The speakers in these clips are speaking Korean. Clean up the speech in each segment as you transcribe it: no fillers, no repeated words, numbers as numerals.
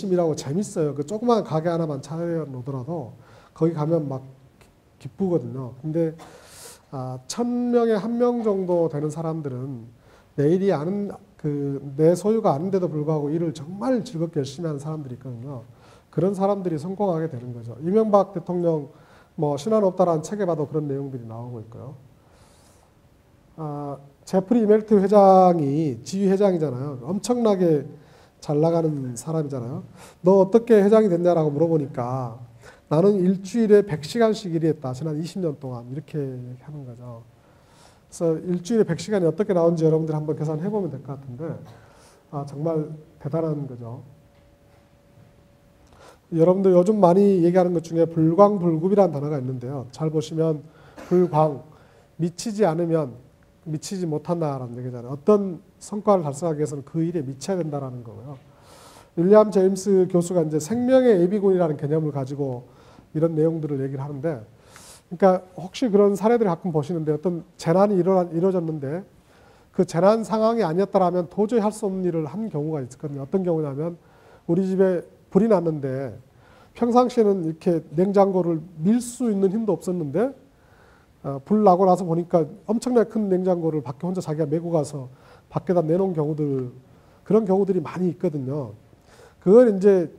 열심히 일하고 재밌어요. 그 조그만 가게 하나만 차려놓더라도 거기 가면 막 기쁘거든요. 근데 1000명에 1명 정도 되는 사람들은 내 일이 아는 내 소유가 아닌데도 불구하고 일을 정말 즐겁게 열심히 하는 사람들이 있거든요. 그런 사람들이 성공하게 되는 거죠. 이명박 대통령 뭐 신화는 없다라는 책에 봐도 그런 내용들이 나오고 있고요. 제프리 이멜트 회장이 지휘회장이잖아요. 엄청나게 잘 나가는 사람이잖아요. 너 어떻게 회장이 됐냐라고 물어보니까 나는 일주일에 100시간씩 일했다. 지난 20년 동안 이렇게 하는 거죠. 그래서 일주일에 100시간이 어떻게 나오는지 여러분들 한번 계산해 보면 될 것 같은데 정말 대단한 거죠. 여러분들 요즘 많이 얘기하는 것 중에 불광불급이라는 단어가 있는데요. 잘 보시면 불광, 미치지 않으면 미치지 못한다라는 얘기잖아요. 어떤 성과를 달성하기 위해서는 그 일에 미쳐야 된다라는 거고요. 윌리엄 제임스 교수가 이제 생명의 예비군이라는 개념을 가지고 이런 내용들을 얘기를 하는데, 그러니까 혹시 그런 사례들을 가끔 보시는데 어떤 재난이 이루어졌는데 그 재난 상황이 아니었다라면 도저히 할 수 없는 일을 한 경우가 있거든요. 어떤 경우냐면 우리 집에 불이 났는데 평상시에는 이렇게 냉장고를 밀 수 있는 힘도 없었는데 불 나고 나서 보니까 엄청나게 큰 냉장고를 밖에 혼자 자기가 메고 가서 밖에다 내놓은 경우들, 그런 경우들이 많이 있거든요. 그걸 이제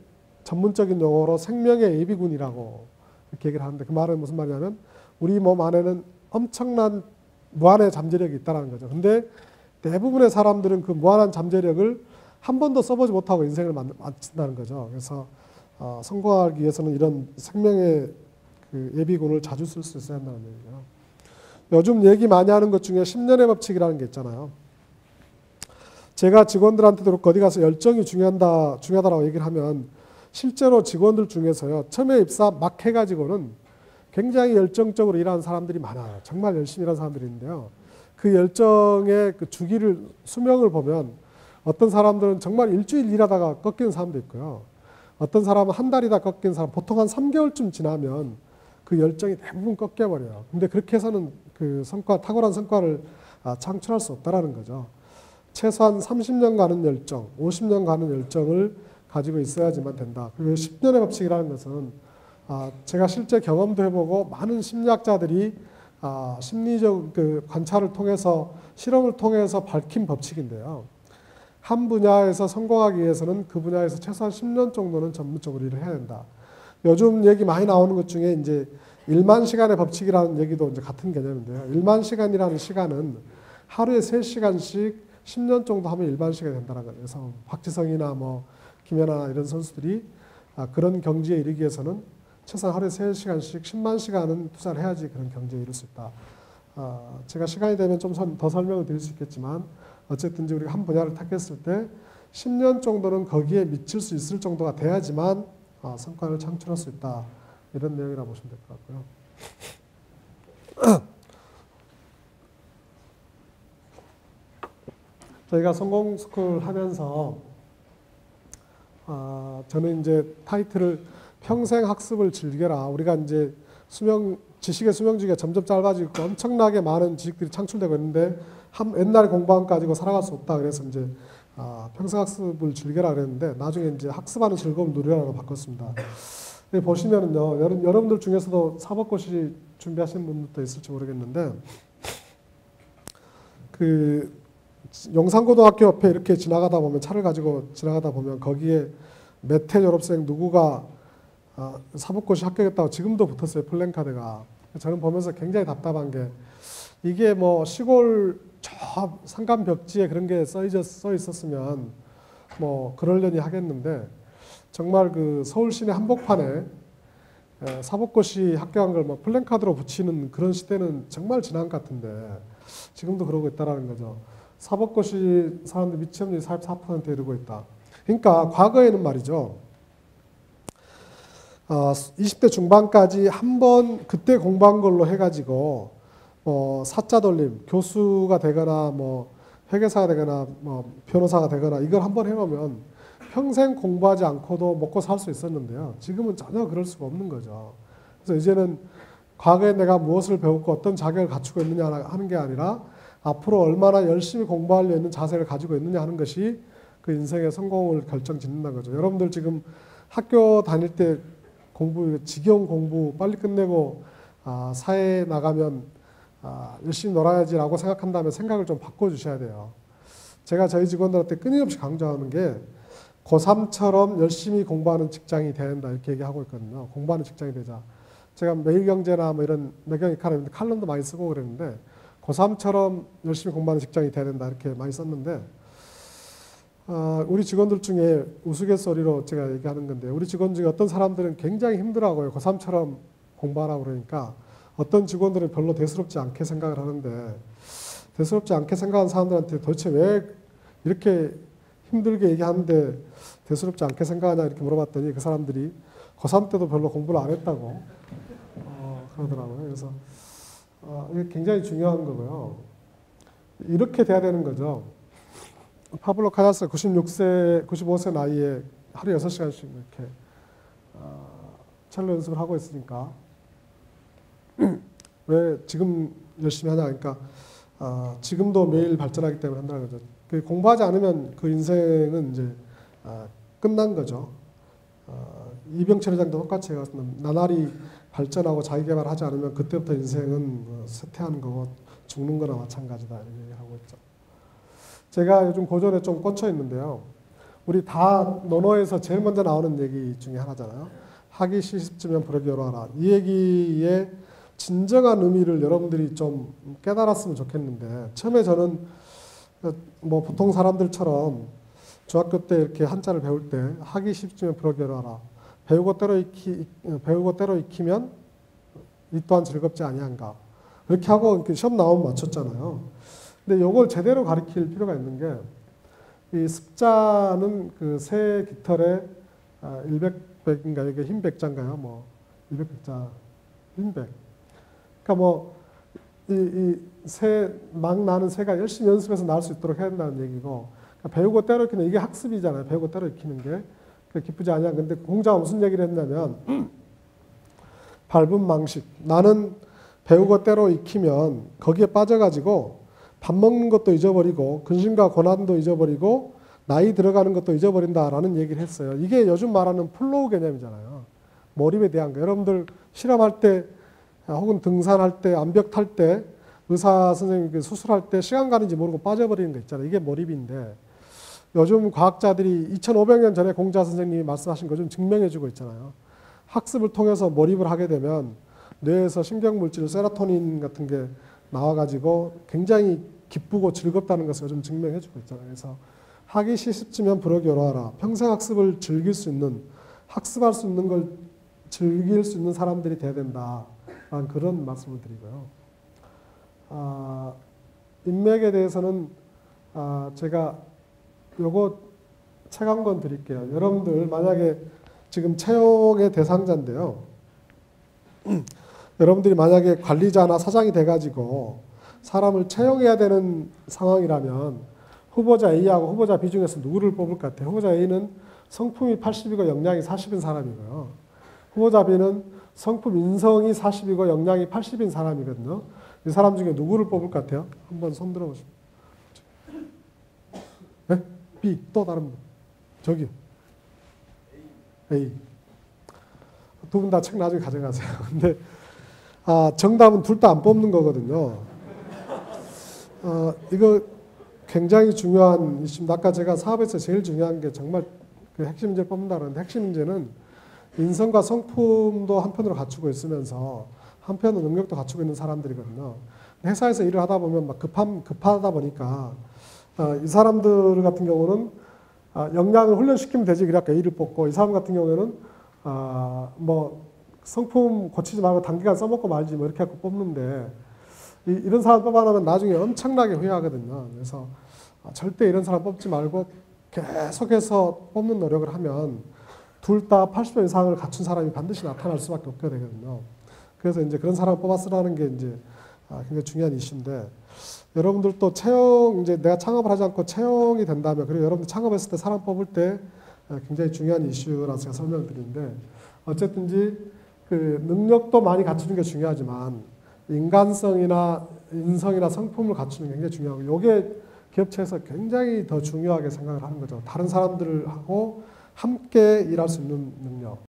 전문적인 용어로 생명의 예비군이라고 이렇게 얘기를 하는데, 그 말은 무슨 말이냐면 우리 몸 안에는 엄청난 무한의 잠재력이 있다는 거죠. 근데 대부분의 사람들은 그 무한한 잠재력을 한 번도 써보지 못하고 인생을 마친다는 거죠. 그래서 성공하기 위해서는 이런 생명의 그 예비군을 자주 쓸 수 있어야 한다는 얘기죠. 요즘 얘기 많이 하는 것 중에 10년의 법칙이라는 게 있잖아요. 제가 직원들한테도 그렇고 어디 가서 열정이 중요하다라고 얘기를 하면 실제로 직원들 중에서요, 처음에 입사 막 해가지고는 굉장히 열정적으로 일하는 사람들이 많아요. 정말 열심히 일하는 사람들이 있는데요. 그 열정의 그 수명을 보면 어떤 사람들은 정말 일주일 일하다가 꺾이는 사람도 있고요. 어떤 사람은 한 달이다 꺾이는 사람, 보통 한 3개월쯤 지나면 그 열정이 대부분 꺾여버려요. 근데 그렇게 해서는 그 탁월한 성과를 창출할 수 없다라는 거죠. 최소한 30년 가는 열정, 50년 가는 열정을 가지고 있어야지만 된다. 그리고 10년의 법칙이라는 것은 제가 실제 경험도 해보고 많은 심리학자들이 심리적 그 관찰을 통해서 실험을 통해서 밝힌 법칙인데요. 한 분야에서 성공하기 위해서는 그 분야에서 최소한 10년 정도는 전문적으로 일을 해야 된다. 요즘 얘기 많이 나오는 것 중에 이제 1만 시간의 법칙이라는 얘기도 이제 같은 개념인데요. 1만 시간이라는 시간은 하루에 3시간씩 10년 정도 하면 1만 시간이 된다는 거예요. 그래서 박지성이나 뭐 김연아 이런 선수들이 그런 경지에 이르기 위해서는 최소한 하루에 3시간씩 10만 시간은 투자를 해야지 그런 경지에 이를 수 있다. 제가 시간이 되면 좀 더 설명을 드릴 수 있겠지만 어쨌든 이제 우리가 한 분야를 택했을 때 10년 정도는 거기에 미칠 수 있을 정도가 돼야지만 성과를 창출할 수 있다. 이런 내용이라고 보시면 될 것 같고요. 저희가 성공스쿨 하면서 저는 이제 타이틀을 평생 학습을 즐겨라. 우리가 이제 지식의 수명주기가 점점 짧아지고 엄청나게 많은 지식들이 창출되고 있는데 옛날에 공부한 거 가지고 살아갈 수 없다. 그래서 이제 평생 학습을 즐겨라 그랬는데 나중에 이제 학습하는 즐거움을 누리라로 바꿨습니다. 보시면은요, 여러분들 중에서도 사법고시 준비하시는 분들도 있을지 모르겠는데 그 용산고등학교 옆에 이렇게 지나가다 보면 차를 가지고 지나가다 보면 거기에 몇 해 졸업생 누구가 사법고시 합격했다고 지금도 붙었어요. 플랜카드가. 저는 보면서 굉장히 답답한 게 이게 뭐 시골 저 산간 벽지에 그런 게 써 있었으면 뭐 그러려니 하겠는데 정말 그 서울 시내 한복판에 사법고시 합격한 걸 뭐 플랜카드로 붙이는 그런 시대는 정말 지난 것 같은데 지금도 그러고 있다라는 거죠. 사법고시 사람들 미취업률이 44%에 이르고 있다. 그러니까 과거에는 말이죠. 20대 중반까지 한 번 그때 공부한 걸로 해가지고 사자 돌림, 교수가 되거나 뭐 회계사가 되거나 뭐 변호사가 되거나 이걸 한 번 해놓으면 평생 공부하지 않고도 먹고 살 수 있었는데요. 지금은 전혀 그럴 수가 없는 거죠. 그래서 이제는 과거에 내가 무엇을 배웠고 어떤 자격을 갖추고 있느냐 하는 게 아니라 앞으로 얼마나 열심히 공부하려 있는 자세를 가지고 있느냐 하는 것이 그 인생의 성공을 결정짓는다는 거죠. 여러분들 지금 학교 다닐 때 공부, 지겨운 공부 빨리 끝내고 사회에 나가면 열심히 놀아야지라고 생각한다면 생각을 좀 바꿔주셔야 돼요. 제가 저희 직원들한테 끊임없이 강조하는 게 고3처럼 열심히 공부하는 직장이 돼야 된다 이렇게 얘기하고 있거든요. 공부하는 직장이 되자. 제가 매일경제나 뭐 이런 매경이카노미 칼럼도 많이 쓰고 그랬는데 고3처럼 열심히 공부하는 직장이 돼야 된다 이렇게 많이 썼는데 우리 직원들 중에 우스갯소리로 제가 얘기하는 건데 우리 직원 중에 어떤 사람들은 굉장히 힘들어하고요. 고3처럼 공부하라고 그러니까 어떤 직원들은 별로 대수롭지 않게 생각을 하는데 대수롭지 않게 생각하는 사람들한테 도대체 왜 이렇게 힘들게 얘기하는데 대수롭지 않게 생각하냐 이렇게 물어봤더니 그 사람들이 고3 때도 별로 공부를 안 했다고 그러더라고요. 그래서 이게 굉장히 중요한 거고요. 이렇게 돼야 되는 거죠. 파블로 카자스가 95세 나이에 하루 6시간씩 이렇게 첼로 연습을 하고 있으니까 왜 지금 열심히 하냐. 그러니까 지금도 매일 발전하기 때문에 한다는 거죠. 공부하지 않으면 그 인생은 이제 끝난 거죠. 이병철 회장도 똑같이 해가지고 나날이 발전하고 자기 개발하지 않으면 그때부터 인생은 쇠퇴하는 거고 죽는 거나 마찬가지다 이렇게 얘기하고 있죠. 제가 요즘 고전에 좀 꽂혀 있는데요. 우리 다 논어에서 제일 먼저 나오는 얘기 중에 하나잖아요. 하기 시습지면 부르기로하라. 이 얘기의 진정한 의미를 여러분들이 좀 깨달았으면 좋겠는데 처음에 저는 뭐 보통 사람들처럼 중학교 때 이렇게 한자를 배울 때 하기 쉽지면 부르기로하라. 배우고 때로 익히면 이 또한 즐겁지 아니한가. 이렇게 하고 이렇게 시험 나오면 맞췄잖아요. 근데 이걸 제대로 가르칠 필요가 있는 게 이 습자는 그 새 깃털에 100백인가 이게 흰 백자인가요? 뭐 100백자 흰 백. 그러니까 뭐 이 새 막 나는 새가 열심히 연습해서 날 수 있도록 해야 된다는 얘기고 그러니까 배우고 때로 익히는 이게 학습이잖아요. 배우고 때로 익히는 게 기쁘지 않냐. 근데 공자가 무슨 얘기를 했냐면 밟은 망식. 나는 배우고 때로 익히면 거기에 빠져가지고 밥 먹는 것도 잊어버리고 근심과 고난도 잊어버리고 나이 들어가는 것도 잊어버린다라는 얘기를 했어요. 이게 요즘 말하는 플로우 개념이잖아요. 몰입에 대한 거. 여러분들 실험할 때 혹은 등산할 때 암벽 탈 때 의사 선생님 수술할 때 시간 가는지 모르고 빠져버리는 거 있잖아요. 이게 몰입인데 요즘 과학자들이 2500년 전에 공자 선생님이 말씀하신 거 좀 증명해주고 있잖아요. 학습을 통해서 몰입을 하게 되면 뇌에서 신경물질 세로토닌 같은 게 나와가지고 굉장히 기쁘고 즐겁다는 것을 좀 증명해주고 있잖아요. 그래서 하기 시습지면 부르기로하라. 평생 학습을 즐길 수 있는, 학습할 수 있는 걸 즐길 수 있는 사람들이 돼야 된다. 그런 말씀을 드리고요. 인맥에 대해서는 제가 요거 책 한 권 드릴게요. 여러분들 만약에 지금 채용의 대상자인데요. 여러분들이 만약에 관리자나 사장이 돼가지고 사람을 채용해야 되는 상황이라면 후보자 A하고 후보자 B 중에서 누구를 뽑을 것 같아요? 후보자 A는 성품이 80이고 역량이 40인 사람이고요. 후보자 B는 성품 인성이 40이고 역량이 80인 사람이거든요. 이 사람 중에 누구를 뽑을 것 같아요? 한번 손 들어보시죠. 네? B 또 다른 분. 저기요. A. 두 분 다 책 나중에 가져가세요. 근데 정답은 둘 다 안 뽑는 거거든요. 이거 굉장히 중요한 이슈입니다. 아까 제가 사업에서 제일 중요한 게 정말 그 핵심 문제를 뽑는다 그러는데 핵심 문제는 인성과 성품도 한편으로 갖추고 있으면서 한편으로 능력도 갖추고 있는 사람들이거든요. 회사에서 일을 하다 보면 막 급하다 보니까 이 사람들 같은 경우는 역량을 훈련시키면 되지 그렇게 A를 뽑고 이 사람 같은 경우에는 뭐 성품 고치지 말고 단기간 써먹고 말지 뭐 이렇게 하고 뽑는데 이런 사람 뽑아놓으면 나중에 엄청나게 후회하거든요. 그래서 절대 이런 사람 뽑지 말고 계속해서 뽑는 노력을 하면 둘 다 80점 이상을 갖춘 사람이 반드시 나타날 수밖에 없게 되거든요. 그래서 이제 그런 사람을 뽑아쓰라는 게 이제 굉장히 중요한 이슈인데 여러분들도 채용 이제 내가 창업을 하지 않고 채용이 된다면 그리고 여러분들 창업했을 때 사람 뽑을 때 굉장히 중요한 이슈라서 제가 설명을 드리는데 어쨌든지 그 능력도 많이 갖추는 게 중요하지만 인간성이나 인성이나 성품을 갖추는 게 굉장히 중요하고 이게 기업체에서 굉장히 더 중요하게 생각을 하는 거죠. 다른 사람들하고 함께 일할 수 있는 능력.